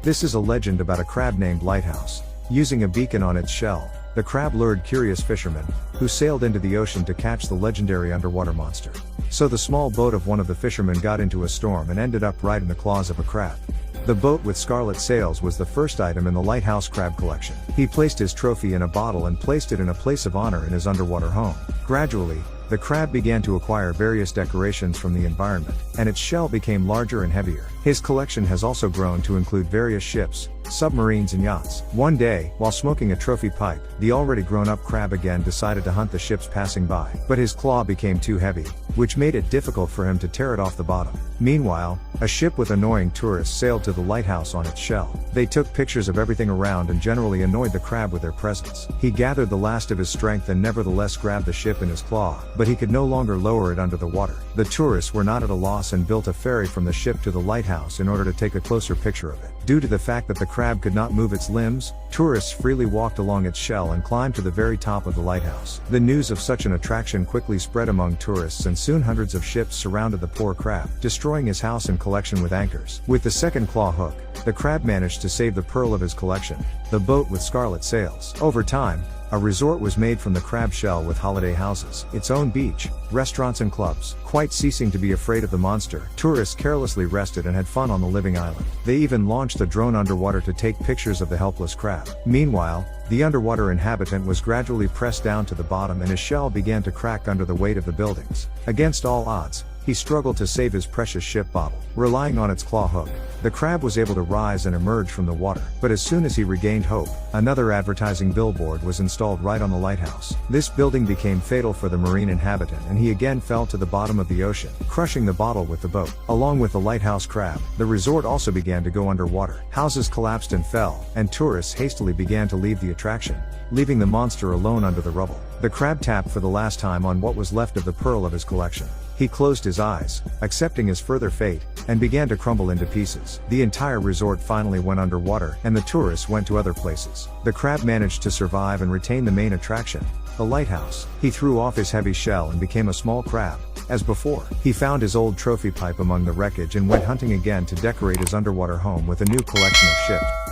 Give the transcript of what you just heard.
This is a legend about a crab named Lighthouse. Using a beacon on its shell, the crab lured curious fishermen, who sailed into the ocean to catch the legendary underwater monster. So the small boat of one of the fishermen got into a storm and ended up right in the claws of a crab. The boat with scarlet sails was the first item in the Lighthouse crab collection. He placed his trophy in a bottle and placed it in a place of honor in his underwater home. Gradually, the crab began to acquire various decorations from the environment, and its shell became larger and heavier. His collection has also grown to include various ships, submarines and yachts. One day, while smoking a trophy pipe, the already grown-up crab again decided to hunt the ships passing by. But his claw became too heavy, which made it difficult for him to tear it off the bottom. Meanwhile, a ship with annoying tourists sailed to the lighthouse on its shell. They took pictures of everything around and generally annoyed the crab with their presence. He gathered the last of his strength and nevertheless grabbed the ship in his claw, but he could no longer lower it under the water. The tourists were not at a loss and built a ferry from the ship to the lighthouse in order to take a closer picture of it. Due to the fact that the crab could not move its limbs, tourists freely walked along its shell and climbed to the very top of the lighthouse. The news of such an attraction quickly spread among tourists and soon hundreds of ships surrounded the poor crab, destroying his house and collection with anchors. With the second claw hook, the crab managed to save the pearl of his collection, the boat with scarlet sails. Over time, a resort was made from the crab shell with holiday houses, its own beach, restaurants and clubs. Quite ceasing to be afraid of the monster, tourists carelessly rested and had fun on the living island. They even launched a drone underwater to take pictures of the helpless crab. Meanwhile, the underwater inhabitant was gradually pressed down to the bottom and his shell began to crack under the weight of the buildings. Against all odds, he struggled to save his precious ship bottle. Relying on its claw hook, the crab was able to rise and emerge from the water. But as soon as he regained hope, another advertising billboard was installed right on the lighthouse. This building became fatal for the marine inhabitant and he again fell to the bottom of the ocean, crushing the bottle with the boat. Along with the lighthouse crab, the resort also began to go underwater. Houses collapsed and fell, and tourists hastily began to leave the attraction, leaving the monster alone under the rubble. The crab tapped for the last time on what was left of the pearl of his collection. He closed his eyes, accepting his further fate, and began to crumble into pieces. The entire resort finally went underwater, and the tourists went to other places. The crab managed to survive and retain the main attraction, the lighthouse. He threw off his heavy shell and became a small crab. As before, he found his old trophy pipe among the wreckage and went hunting again to decorate his underwater home with a new collection of ships.